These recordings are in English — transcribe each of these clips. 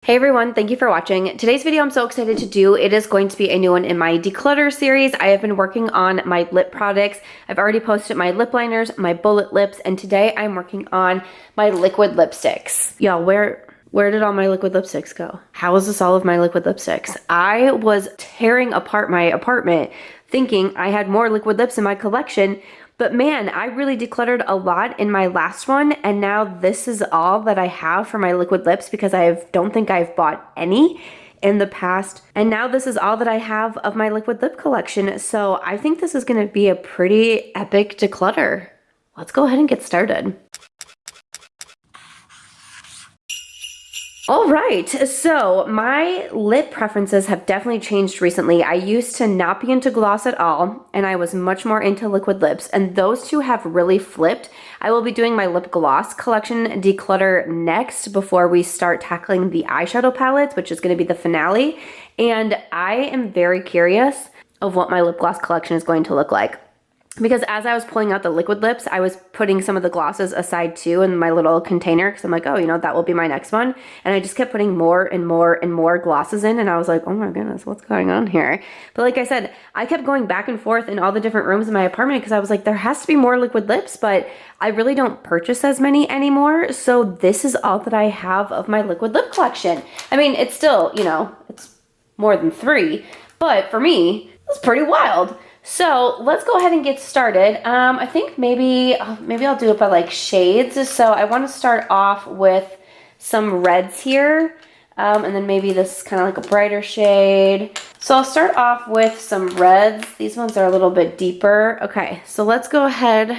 Hey everyone, thank you for watching. Today's video I'm so excited to do. It is going to be a new one in my Declutter series. I have been working on my lip products. I've already posted my lip liners, my bullet lips, and today I'm working on my liquid lipsticks. Y'all, where did all my liquid lipsticks go? How is this all of my liquid lipsticks? I was tearing apart my apartment thinking I had more liquid lips in my collection, but man, I really decluttered a lot in my last one, and now this is all that I have for my liquid lips because I don't think I've bought any in the past. And now this is all that I have of my liquid lip collection. So I think this is gonna be a pretty epic declutter. Let's go ahead and get started. All right, so my lip preferences have definitely changed recently. I used to not be into gloss at all, and I was much more into liquid lips, and those two have really flipped. I will be doing my lip gloss collection declutter next before we start tackling the eyeshadow palettes, which is gonna be the finale, and I am very curious of what my lip gloss collection is going to look like. Because as I was pulling out the liquid lips, I was putting some of the glosses aside too in my little container because I'm like, oh, you know, that will be my next one. And I just kept putting more and more and more glosses in, and I was like, oh my goodness, what's going on here? But like I said, I kept going back and forth in all the different rooms in my apartment because I was like, there has to be more liquid lips, but I really don't purchase as many anymore. So this is all that I have of my liquid lip collection. I mean, it's still, you know, it's more than 3, but for me, it's pretty wild. So let's go ahead and get started. I think maybe I'll do it by like shades. So I want to start off with some reds here, and then maybe this is kind of like a brighter shade. So I'll start off with some reds. These ones are a little bit deeper. Okay, so let's go ahead.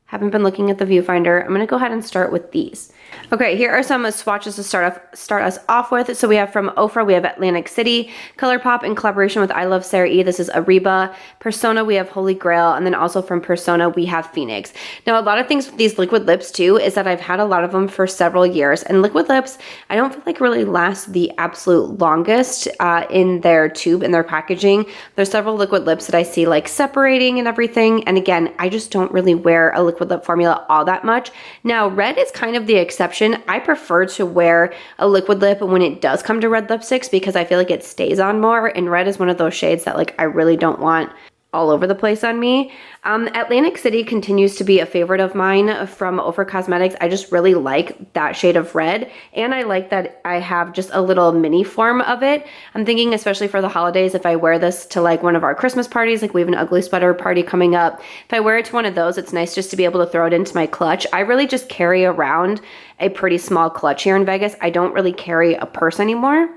Haven't been looking at the viewfinder. I'm gonna go ahead and start with these. Okay, here are some swatches to start us off with. So we have from Ofra, we have Atlantic City, ColourPop in collaboration with I Love Sarah E. This is Ariba. Persona, we have Holy Grail, and then also from Persona, we have Phoenix. Now, a lot of things with these liquid lips too is that I've had a lot of them for several years, and liquid lips, I don't feel like really last the absolute longest in their tube, in their packaging. There's several liquid lips that I see like separating and everything, and again, I just don't really wear a liquid lip formula all that much. Now, red is kind of the exception. I prefer to wear a liquid lip when it does come to red lipsticks because I feel like it stays on more, and red is one of those shades that like I really don't want all over the place on me. Atlantic City continues to be a favorite of mine from Ofra Cosmetics. I just really like that shade of red, and I like that I have just a little mini form of it. I'm thinking especially for the holidays, if I wear this to like one of our Christmas parties, like we have an ugly sweater party coming up, if I wear it to one of those, it's nice just to be able to throw it into my clutch. I really just carry around a pretty small clutch here in Vegas. I don't really carry a purse anymore.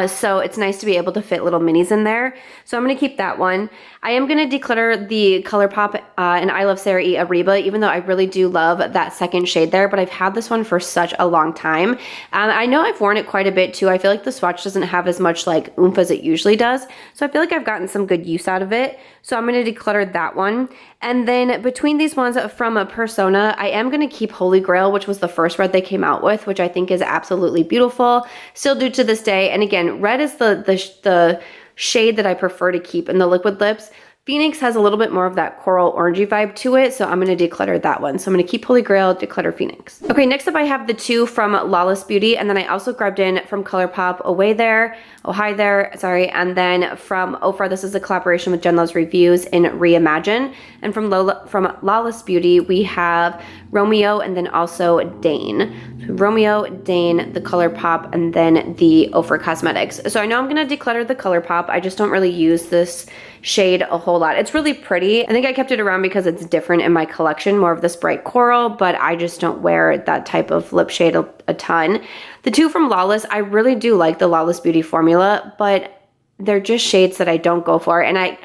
So it's nice to be able to fit little minis in there. So I'm going to keep that one. I am going to declutter the ColourPop and I Love Sarah E. Ariba, even though I really do love that second shade there, but I've had this one for such a long time. I know I've worn it quite a bit too. I feel like the swatch doesn't have as much like oomph as it usually does. So I feel like I've gotten some good use out of it. So I'm going to declutter that one. And then between these ones from a Persona, I am going to keep Holy Grail, which was the first red they came out with, which I think is absolutely beautiful. Still do to this day. And again, red is the shade that I prefer to keep in the liquid lips. Phoenix has a little bit more of that coral orangey vibe to it, so I'm going to declutter that one. So I'm going to keep Holy Grail, declutter Phoenix. Okay, next up I have the two from Lawless Beauty, and then I also grabbed in from ColourPop Oh Hi There, sorry, and then from Ofra, this is a collaboration with Jen Luvs Reviews in Reimagine, and from Lawless Beauty, we have Romeo and then also Dane. So Romeo, Dane, the ColourPop, and then the Ofra Cosmetics. So I know I'm going to declutter the ColourPop. I just don't really use this shade a whole lot. It's really pretty. I think I kept it around because it's different in my collection, more of this bright coral, but I just don't wear that type of lip shade a ton. The two from Lawless, I really do like the Lawless Beauty formula, but they're just shades that I don't go for. And I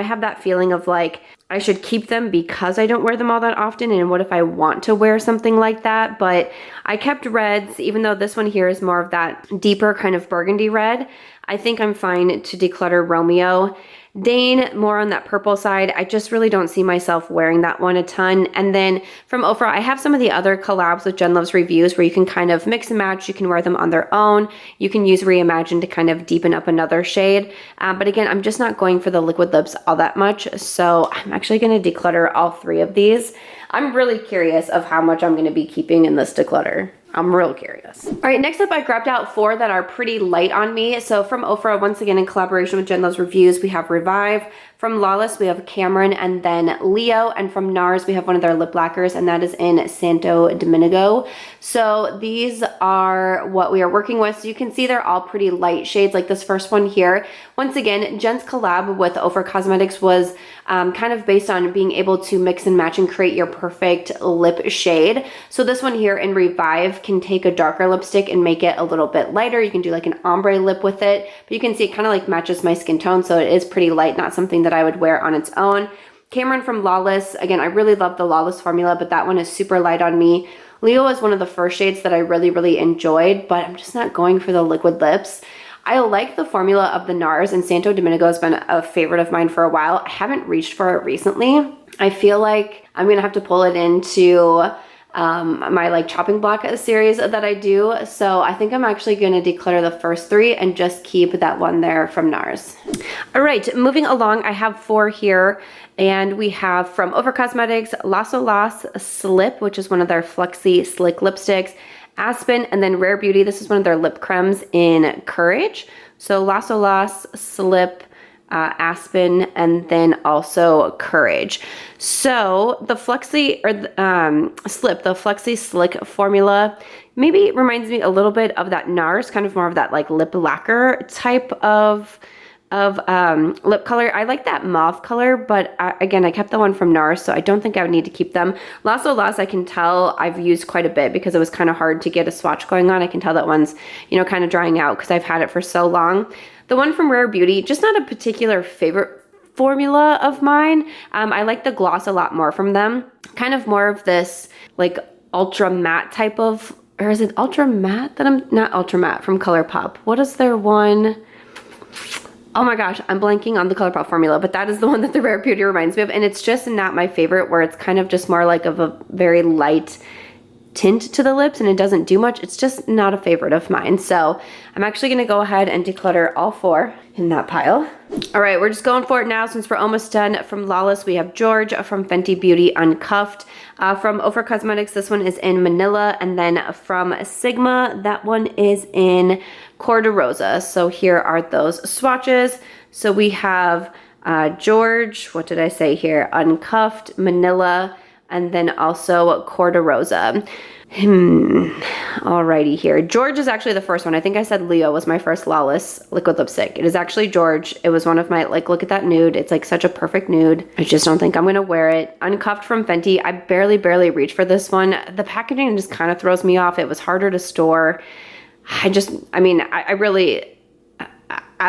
have that feeling of like, I should keep them because I don't wear them all that often, and what if I want to wear something like that? But I kept reds, even though this one here is more of that deeper kind of burgundy red. I think I'm fine to declutter Romeo. Dane, more on that purple side. I just really don't see myself wearing that one a ton. And then from Ofra, I have some of the other collabs with Jen Luvs Reviews where you can kind of mix and match. You can wear them on their own. You can use Reimagine to kind of deepen up another shade. But again, I'm just not going for the liquid lips all that much. So I'm actually going to declutter all 3 of these. I'm really curious of how much I'm going to be keeping in this declutter. I'm real curious. All right, next up I grabbed out 4 that are pretty light on me. So from Ofra, once again in collaboration with Jen Luvs Reviews, we have Revive. From Lawless, we have Cameron and then Leo. And from Nars, we have one of their lip lacquers, and that is in Santo Domingo. So these are what we are working with. So you can see they're all pretty light shades, like this first one here. Once again, Jen's collab with Ofra Cosmetics was kind of based on being able to mix and match and create your perfect lip shade. So this one here in Revive can take a darker lipstick and make it a little bit lighter. You can do like an ombre lip with it, but you can see it kind of like matches my skin tone, so it is pretty light, not something that I would wear on its own. Cameron from Lawless, again, I really love the Lawless formula, but that one is super light on me. Leo is one of the first shades that I really enjoyed, but I'm just not going for the liquid lips. I like the formula of the Nars, and Santo Domingo has been a favorite of mine for a while. I haven't reached for it recently. I feel like I'm gonna have to pull it into my like chopping block series that I do. So I think I'm actually gonna declutter the first 3 and just keep that one there from Nars. All right, moving along, I have 4 here, and we have from Ofra Cosmetics, Lawless Slip, which is one of their Flexi Slick lipsticks, Aspen, and then Rare Beauty. This is one of their lip cremes in Courage. So Lawless Slip, Aspen, and then also Courage. So the Flexi or Slip, the Flexi Slick formula maybe reminds me a little bit of that Nars, kind of more of that like lip lacquer type of lip color. I like that mauve color, but again, I kept the one from Nars, so I don't think I would need to keep them. Lawless, I can tell I've used quite a bit because it was kind of hard to get a swatch going on. I can tell that one's, you know, kind of drying out because I've had it for so long. The one from Rare Beauty, just not a particular favorite formula of mine. I like the gloss a lot more from them. Kind of more of this like ultra matte type of, or is it ultra matte that I'm, not ultra matte, from ColourPop. What is their one? Oh my gosh, I'm blanking on the ColourPop formula, but that is the one that the Rare Beauty reminds me of. And it's just not my favorite, where it's kind of just more like of a very light tint to the lips and it doesn't do much. It's just not a favorite of mine. So I'm actually gonna go ahead and declutter all 4 in that pile. All right, we're just going for it now since we're almost done. From Lawless, we have George. From Fenty Uncuffed. From Ofra Cosmetics, this one is in Manila. And then from Sigma, that one is in Cor De Rosa. So here are those swatches. So we have George, what did I say here? Uncuffed, Manila, and then also Cor De Rosa. Alrighty here. George is actually the first one. I think I said Leo was my first Lawless liquid lipstick. It is actually George. It was one of my, like, look at that nude. It's like such a perfect nude. I just don't think I'm gonna wear it. Uncuffed from Fenty. I barely reached for this one. The packaging just kind of throws me off. It was harder to store. I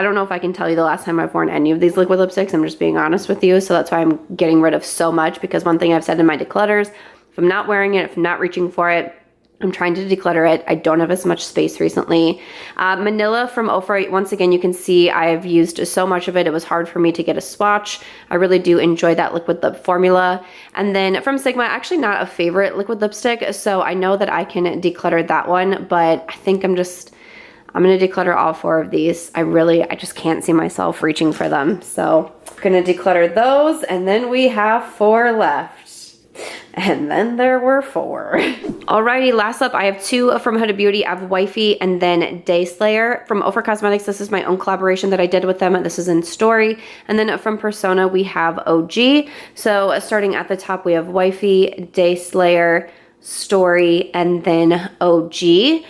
don't know if I can tell you the last time I've worn any of these liquid lipsticks. I'm just being honest with you. So that's why I'm getting rid of so much, because one thing I've said in my declutters, if I'm not wearing it, if I'm not reaching for it, I'm trying to declutter it. I don't have as much space recently. Manila from Ofra, once again, you can see I've used so much of it. It was hard for me to get a swatch. I really do enjoy that liquid lip formula. And then from Sigma, actually not a favorite liquid lipstick, so I know that I can declutter that one, but I think I'm gonna declutter all 4 of these. I just can't see myself reaching for them. So I'm gonna declutter those, and then we have 4 left. And then there were 4. Alrighty, last up, I have 2 from Huda Beauty. I have Wifey and then Dayslayer. From Ofra Cosmetics, this is my own collaboration that I did with them. This is in Story. And then from Persona, we have OG. So starting at the top, we have Wifey, Dayslayer, Story, and then OG.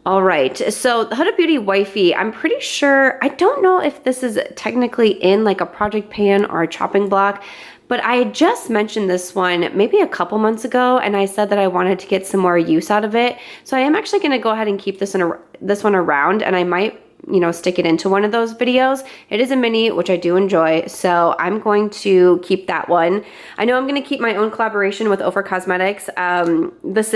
All right, so Huda Beauty Wifey, I'm pretty sure, I don't know if this is technically in like a project pan or a chopping block, but I had just mentioned this one maybe a couple months ago, and I said that I wanted to get some more use out of it. So I am actually gonna go ahead and keep this one around, and I might, you know, stick it into one of those videos. It is a mini, which I do enjoy, so I'm going to keep that one. I know I'm going to keep my own collaboration with Ofra Cosmetics. I know this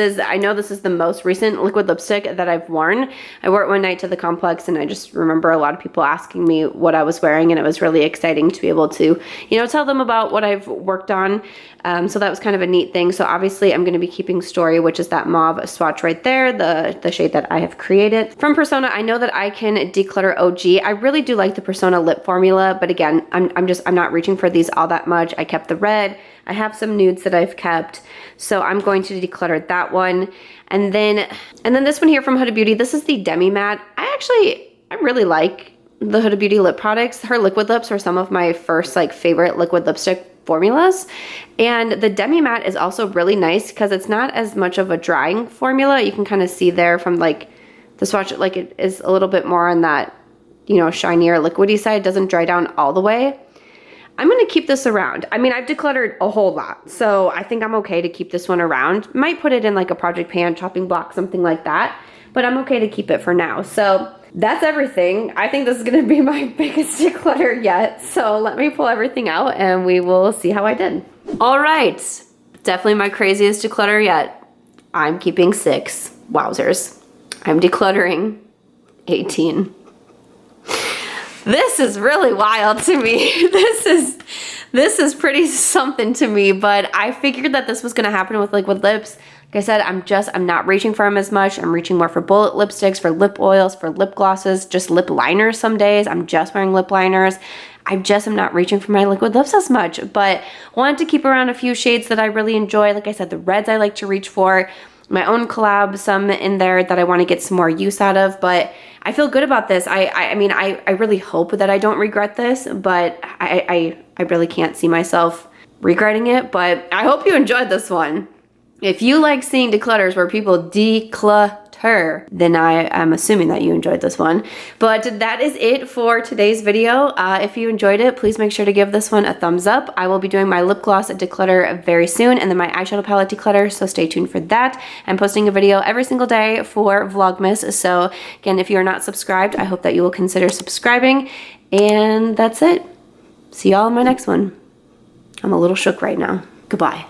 is the most recent liquid lipstick that I've worn. I wore it one night to the complex, and I just remember a lot of people asking me what I was wearing, and it was really exciting to be able to, you know, tell them about what I've worked on. So that was kind of a neat thing. So obviously I'm going to be keeping Story, which is that mauve swatch right there, the shade that I have created. From Persona, I know that I can Declutter OG. I really do like the Persona lip formula, but again, I'm not reaching for these all that much. I kept the red. I have some nudes that I've kept, so I'm going to declutter that one. And then this one here from Huda Beauty. This is the Demi Matte. I really like the Huda Beauty lip products. Her liquid lips are some of my first like favorite liquid lipstick formulas, and the Demi Matte is also really nice because it's not as much of a drying formula. You can kind of see there from like the swatch, like it is a little bit more on that, you know, shinier liquidy side. It doesn't dry down all the way. I'm gonna keep this around. I mean, I've decluttered a whole lot, so I think I'm okay to keep this one around. Might put it in like a project pan, chopping block, something like that, but I'm okay to keep it for now. So that's everything. I think this is gonna be my biggest declutter yet. So let me pull everything out and we will see how I did. All right, definitely my craziest declutter yet. I'm keeping 6. Wowzers. I'm decluttering 18. This is really wild to me. This is pretty something to me, but I figured that this was gonna happen with liquid lips. Like I said, I'm not reaching for them as much. I'm reaching more for bullet lipsticks, for lip oils, for lip glosses, just lip liners some days. I'm just wearing lip liners. I'm not reaching for my liquid lips as much, but wanted to keep around a few shades that I really enjoy. Like I said, the reds I like to reach for. My own collab, some in there that I want to get some more use out of, but I feel good about this. I mean, I really hope that I don't regret this, but I really can't see myself regretting it, but I hope you enjoyed this one. If you like seeing declutters where people declutter, then I'm assuming that you enjoyed this one. But that is it for today's video. If you enjoyed it, please make sure to give this one a thumbs up. I will be doing my lip gloss declutter very soon, and then my eyeshadow palette declutter, so stay tuned for that. I'm posting a video every single day for Vlogmas, so again, if you are not subscribed, I hope that you will consider subscribing, and that's it. See y'all in my next one. I'm a little shook right now. Goodbye.